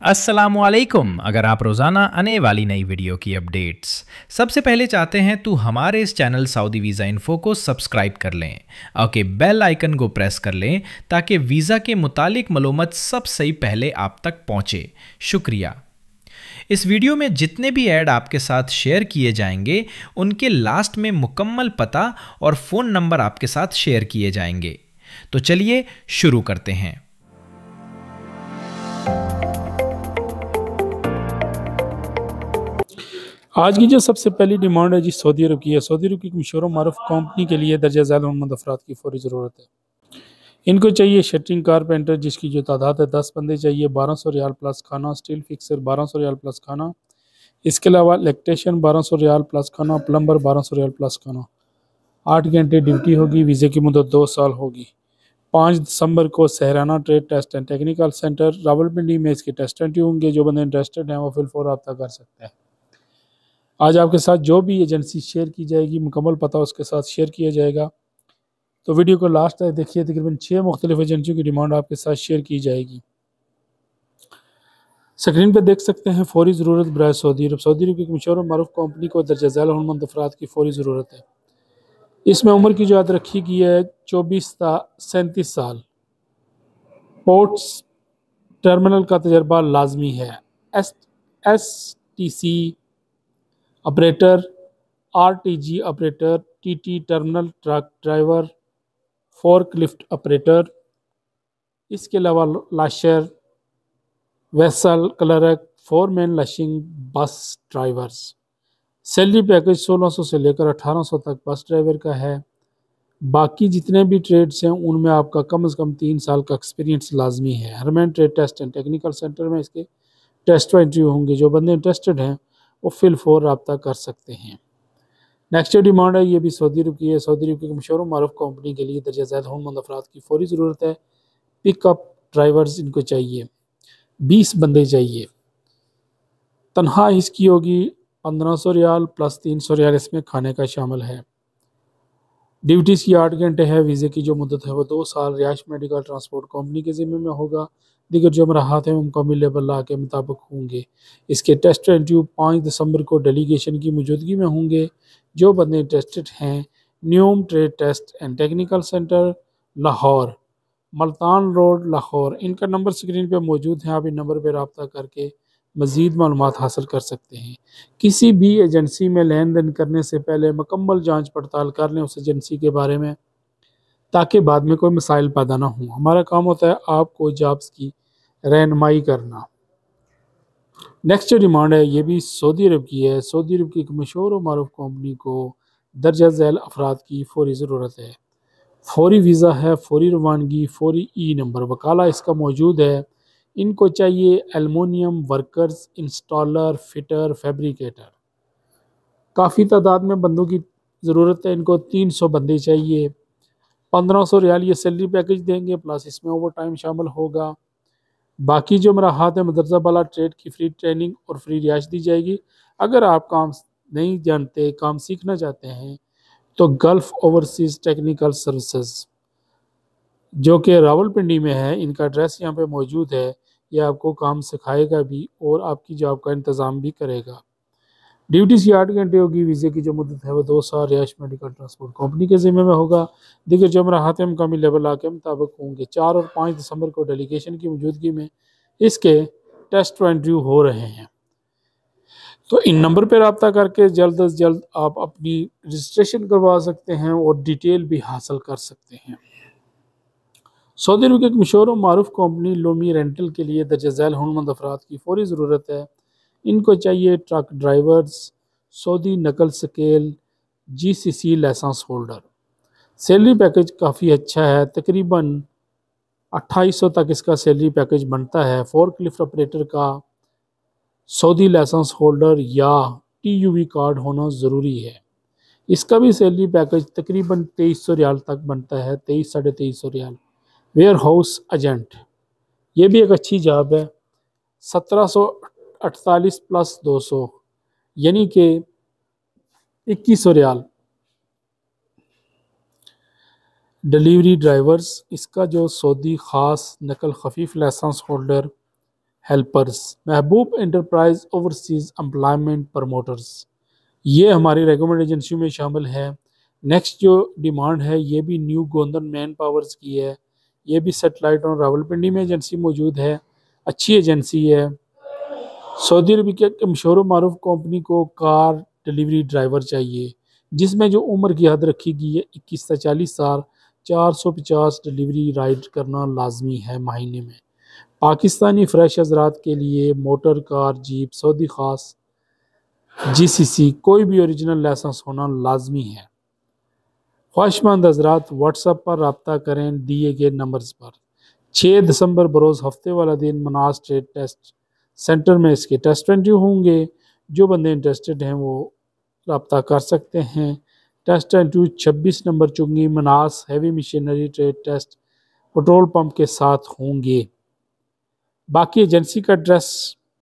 अस्सलामुअलैकुम। अगर आप रोज़ाना आने वाली नई वीडियो की अपडेट्स सबसे पहले चाहते हैं तो हमारे इस चैनल सऊदी वीज़ा इन्फो को सब्सक्राइब कर लें। ओके, बेल आइकन को प्रेस कर लें ताकि वीज़ा के मुतालिक मालूमात सबसे पहले आप तक पहुँचे। शुक्रिया। इस वीडियो में जितने भी ऐड आपके साथ शेयर किए जाएंगे उनके लास्ट में मुकम्मल पता और फ़ोन नंबर आपके साथ शेयर किए जाएंगे। तो चलिए शुरू करते हैं। आज की जो सबसे पहली डिमांड है जी सऊदी अरब की है। सऊदी अरब की एक मशहूर मारूफ कंपनी के लिए दर्जा ज़ैल हुनरमंद अफराद की फौरी ज़रूरत है। इनको चाहिए शटरिंग कारपेंटर जिसकी जो तादाद है 10 बंदे चाहिए। 1200 रियाल प्लस खाना। स्टील फिक्सर 1200 रियाल प्लस खाना। इसके अलावा इलेक्ट्रिशियन 1200 रियाल प्लस खाना। प्लम्बर 1200 रियाल प्लस खाना। 8 घंटे ड्यूटी होगी। वीज़े की मुद्दत 2 साल होगी। 5 दिसंबर को Sahrana trade test and technical centre Rawalpindi में इसके टेस्ट इंटरव्यू होंगे। जो बंदे इंटरेस्टेड हैं वो फिल फॉर रब्ता कर सकते हैं। आज आपके साथ जो भी एजेंसी शेयर की जाएगी मुकम्मल पता उसके साथ शेयर किया जाएगा। तो वीडियो को लास्ट तक देखिए। तकरीबन 6 मुख्तलिफ एजेंसियों की डिमांड आपके साथ शेयर की जाएगी। स्क्रीन पर देख सकते हैं फौरी ज़रूरत बराए सऊदी अरब। सऊदी अरब की एक मशहूर मारूफ कंपनी को दर्जा ज़ैल हुनरमंद अफराद की फौरी ज़रूरत है। इसमें उम्र की जो हद रखी गई है 37 साल। पोर्ट्स टर्मिनल का तजर्बा लाजमी है। STC operator, RTG operator, TT terminal truck driver, forklift operator. इसके अलावा lasher, vessel clerk, foreman lashing, bus drivers. Salary package 1600 से लेकर 1800 तक बस ड्राइवर का है। बाकी जितने भी ट्रेड्स हैं उनमें आपका कम से कम 3 साल का एक्सपीरियंस लाजमी है। Herman trade test and technical centre में इसके टेस्ट व इंटरव्यू होंगे। जो बंदे इंटरेस्टेड हैं वो फिल फॉर रब्ता कर सकते हैं। नेक्स्ट जो डिमांड है ये भी सऊदी अरब की है। सऊदी अरब की मशहूर मारूफ कंपनी के लिए दर्जा ज़ैल हुनरमंद अफराद की फौरी ज़रूरत है। पिकअप ड्राइवर्स इनको चाहिए। 20 बंदे चाहिए। तनख्वाह इसकी होगी 1500 रियाल प्लस 300 रियाल इसमें खाने का शामिल है। ड्यूटीज़ की 8 घंटे है। वीज़े की जो मुद्दत है वो 2 साल। रिहाइश मेडिकल ट्रांसपोर्ट कंपनी के ज़िम्मे में होगा। दीगर जो मराहत हैं उनको मुकम्मल ला के मुताबिक होंगे। इसके टेस्ट इंटरव्यू 5 दिसंबर को डेलीगेशन की मौजूदगी में होंगे। जो बंदे इंटरेस्टेड हैं न्यूम trade test and technical centre Lahore, Multan road Lahore. इनका नंबर स्क्रीन पे मौजूद है। आप इन नंबर पर रब्ता करके मज़ीद मालूमात हासिल कर सकते हैं। किसी भी एजेंसी में लेन देन करने से पहले मुकम्मल जांच पड़ताल कर लें उस एजेंसी के बारे में ताकि बाद में कोई मसाइल पैदा ना हो। हमारा काम होता है आपको जॉब्स की रहनुमाई करना। नेक्स्ट जो डिमांड है ये भी सऊदी अरब की है। सऊदी अरब की एक मशहूर और मारूफ कंपनी को दर्जा ज़ैल अफराद की फौरी ज़रूरत है। फौरी वीज़ा है, फौरी रवानगी, फौरी नंबर वकाला इसका मौजूद है। इनको चाहिए aluminium workers, installer, fitter, fabricator. काफ़ी तादाद में बंदों की ज़रूरत है। इनको 300 बंदे चाहिए। 1500 रियाल ये सैलरी पैकेज देंगे प्लस इसमें ओवर टाइम शामिल होगा। बाकी जो मराहत है मदरसा वाला ट्रेड की फ्री ट्रेनिंग और फ्री रिहाइश दी जाएगी। अगर आप काम नहीं जानते, काम सीखना चाहते हैं तो गल्फ़ ओवरसीज़ टेक्निकल सर्विसेज जो कि रावलपिंडी में है, इनका एड्रेस यहाँ पे मौजूद है। ये आपको काम सिखाएगा भी और आपकी जॉब का इंतज़ाम भी करेगा। ड्यूटी की 8 घंटे होगी। वीज़े की जो मुद्दत है वो 2 साल। रिहाइश मेडिकल ट्रांसपोर्ट कंपनी के ज़िम्मे में होगा। दीगर जो मराहत मुकामी लेवल ला के मुताबिक होंगे। 4 और 5 दिसंबर को डेलीगेशन की मौजूदगी में इसके टेस्ट व इंटरव्यू हो रहे हैं। तो इन नंबर पर रब्ता करके जल्द अज जल्द आप अपनी रजिस्ट्रेशन करवा सकते हैं और डिटेल भी हासिल कर सकते हैं। सऊदी अरब की एक मशहूर और मारूफ कंपनी लोमी रेंटल के लिए दर्जा ज़ैल हुनरमंद अफराद की फौरी ज़रूरत है। इनको चाहिए ट्रक ड्राइवर्स, सऊदी नकल स्केल, GCC license holder. Salary package काफ़ी अच्छा है। तकरीबन 2800 तक इसका सैलरी पैकेज बनता है। फोर्कलिफ्ट ऑपरेटर का सऊदी लाइसेंस होल्डर या TUV कार्ड होना ज़रूरी है। इसका भी सैलरी पैकेज तकरीबन 2300 रियाल तक बनता है। 2300-2350 रियाल। वेयर हाउस एजेंट ये भी एक अच्छी जॉब है। 1748 प्लस 200 यानी कि 2100 रियाल। डिलीवरी ड्राइवर्स इसका जो सऊदी ख़ास नकल खफीफ लाइसेंस होल्डर हेल्पर्स। महबूब एंटरप्राइज ओवरसीज एम्प्लॉयमेंट प्रमोटर्स, ये हमारी रेकमेंड एजेंसियों में शामिल है। नेक्स्ट जो डिमांड है ये भी न्यू गोंदन मैन पावर्स की है, ये भी सेटेलाइट और रावलपिंडी में एजेंसी मौजूद है, अच्छी एजेंसी है। सऊदी अरब की एक मशहूर मारूफ कंपनी को कार डिलीवरी ड्राइवर चाहिए, जिसमें जो उम्र की हद रखी गई है 21 से 40 साल, 450 डिलीवरी राइड करना लाजमी है महीने में। पाकिस्तानी फ्रेश हजरात के लिए मोटर कार जीप सऊदी खास जीसीसी कोई भी ओरिजिनल लाइसेंस होना लाजमी है। ख्वाहिशमंद हजरात व्हाट्सएप पर रब्ता करें दिए गए नंबर्स पर। 6 दिसंबर बरोज़ हफ्ते वाला दिन मनास ट्रेड टेस्ट सेंटर में इसके टेस्ट इंटरव्यू होंगे। जो बंदे इंटरेस्टेड हैं वो रब्ता कर सकते हैं। टेस्ट इंटरव्यू 26 नंबर चुंगी मनास heavy machinery trade test petrol pump के साथ होंगे। बाकी एजेंसी का एड्रेस